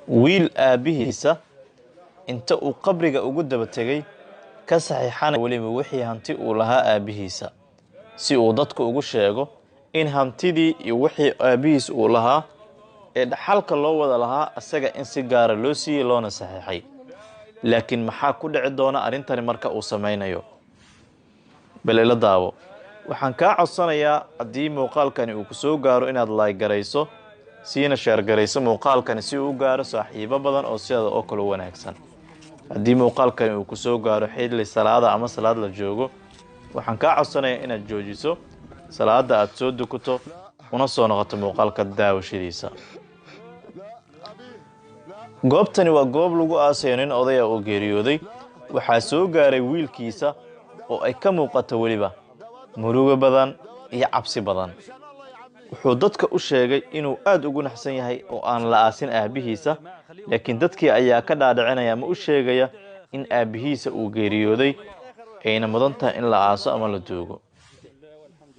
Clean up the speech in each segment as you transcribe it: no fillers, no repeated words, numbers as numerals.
wiil aabihiisa inta uu qabriga ugu daba tegay ka saxiixana weliba wixii hanti uu lahaa aabihiisa si uu dadku ugu sheego in hantidii iyo wixii aabihiis uu lahaa ee dhaxalka loo wada lahaa asaga in si gaara loo siiyey loona saxiixay. laakiin maxaa ku dhici doona arrintani marka uu samaynayo? bal ila daawo. waxaan kaa codsanayaa haddii muuqaalkani uu ku soo gaaro inaad like-garayso siina sheer-garayso muuqaalkani si uu u gaaro saaxiibo badan oo sida oo kale wanaagsan. haddii muuqaalkani uu ku soo gaaro xilli salaada ama salaad la joogo, waxaan kaa codsanayaa inaad joojiso salaada aad soo dukato una soo noqoto muuqaalka daawashadiisa. goobtani waa goob lagu aasayo nin odaya oo geeriyooday. waxaa soo gaaray wiilkiisa oo ay ka muuqato weliba murugo badan iyo cabsi badan. wuxuu dadka u sheegay inuu aad ugu naxsan yahay oo aan la aasin aabihiisa, laakiin dadkii ayaa ka dhaadhicinaya ma u sheegaya in aabihiisa uu geeriyooday ayna mudan tahay in la aaso ama la duugo.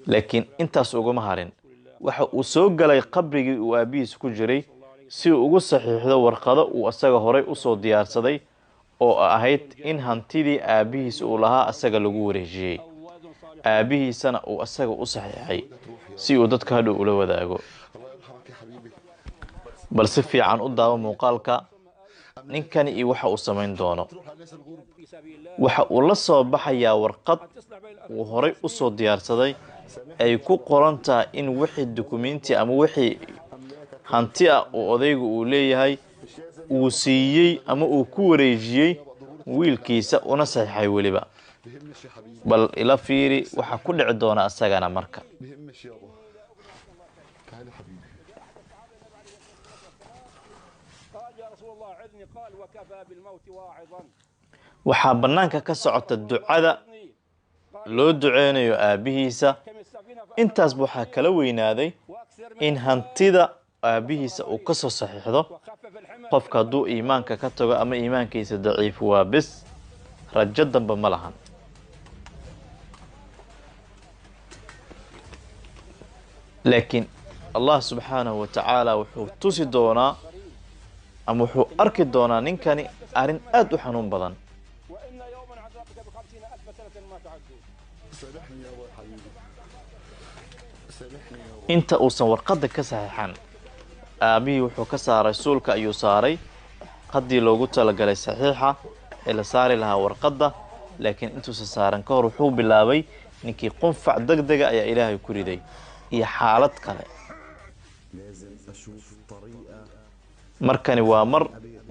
laakiin intaas uguma harin. waxa uu soo galay qabrigii uu aabihiisa ku jiray si uu ugu saxiixdo warqado uu asaga horay u soo diyaarsaday oo ahayd in hantidii aabihiisa uu lahaa asaga lagu wareejiyey, aabihiisana uu asaga u saxiixay si uu dadka hadhow ula wadaago. bal si fiican u daawo muuqaalka ninkani iyo waxa uu samayn doono. waxa uu la soo baxayaa warqad uu horay u soo diyaarsaday ay ku qoran tahay in wixii dukumiinti ama wixii hanti ah oo odaygu uu leeyahay uu siiyey ama uu ku wareejiyey wiilkiisa una saxiixay weliba. bal ila fiiri waxa ku dhici doona asagana marka. waxaa bannaanka ka socota ducada loo duceynayo aabihiisa. intaasba waxaa kala weynaaday in hantida aabihiisa uu ka soo saxiixdo. qofka hadduu iimaanka ka tago ama iimaankiisa daciif waa bis, rajo damba ma lahan. laakiin allah subxaanahu wa tacaala wuxuu tusi doonaa ama wuxuu arki doonaa ninkani arrin aad u xanuun badan. inta uusan warqadda ka saxiixan, aabihii wuxuu ka saaray suulka ayuu saaray haddii loogu talagalay saxiixa ee la saari lahaa warqadda. laakiin intuusan saaran ka hor wuxuu bilaabay ninkii qunfac degdega ayaa ilaahay ku riday iyo xaalad kale. markani waa mar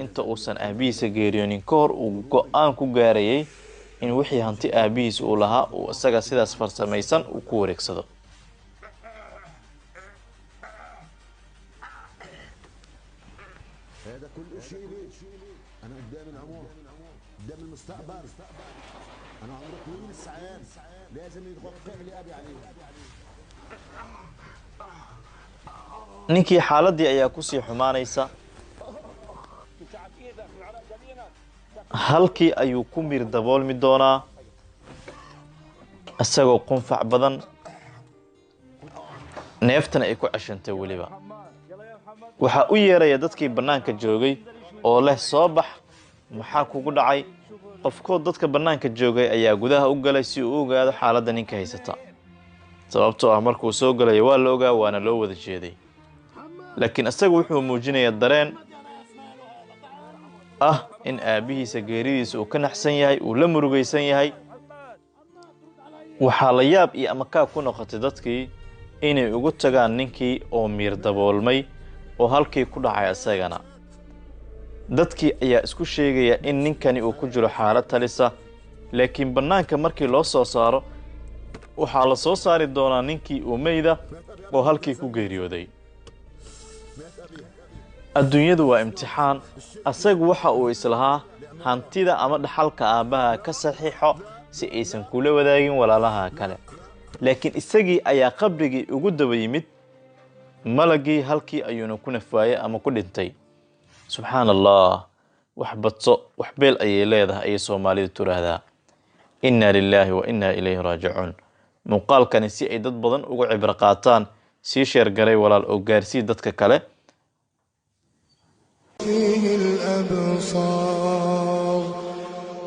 inta uusan aabihiisa geeriyoonin ka hor uu go-aan ku gaarayay in wixii hanti aabihiisa uu lahaa uu isaga sidaas farsamaysan uu ku wareegsado. ninkii xaaladii ayaa kusii xumaanaysa. halkii ayuu ku miir daboolmi doonaa isagoo qunfac badan, neeftana ay ku ceshantay weliba. waxaa u yeeraya dadkii bannaanka joogay oo leh soo bax, maxaa kugu dhacay? qofkood dadka bannaanka joogay ayaa gudaha u galay si uu u ogaado xaaladda ninka haysata. sababtoo ah markuu soo galayo waa la ogaa, waana loo wada jeeday. laakiin isaga wuxuu muujinayaa dareen ah in aabihiisa geeridiisa uu ka naxsan yahay, uu la murugaysan yahay. waxaa la yaab iyo amakaa ku noqotay dadkii inay ugu tagaan ninkii oo miir daboolmay oo halkii ku dhacay isagana. dadkii ayaa isku sheegaya in ninkani uu ku jiro xaalad talisa, laakiin bannaanka markii loo soo saaro waxaa la soo saari doonaa ninkii uu meyda oo halkii ku geeriyooday. adduunyadu waa imtixaan. asagu waxa uu islahaa hantida ama dhaxalka aabbaha ka saxiixo si aysan kula wadaagin walaalaha kale. laakiin isagii ayaa qabrigii ugu daba yimid malagii, halkii ayuuna ku nafwaayay ama ku dhintay. subxaan allah. wax badso wax beel ayay leedahay ayay soomaalidu tiraahdaa. inna lilaahi wa inna ilayhi raajicuun. muuqaalkani si ay dad badan uga cibro qaataan sii sheergaray walaal oo gaarsii dadka kale. فيه الأبصار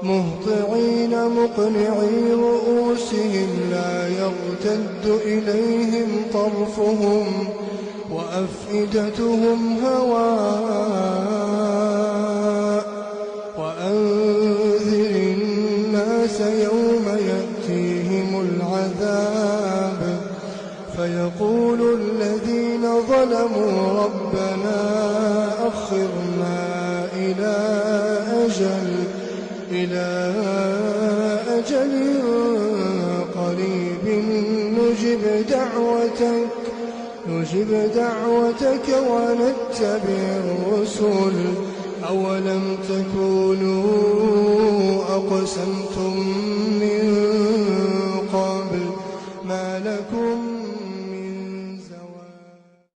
مهطعين مقنعي رؤوسهم لا يرتد إليهم طرفهم وأفئدتهم هواء وأنذر الناس يوم يأتيهم العذاب فيقول الذين ظلموا ربنا أخرنا إلى أجل قريب نجب دعوتك ونتبع الرسل أولم تكونوا أقسمتم من قبل ما لكم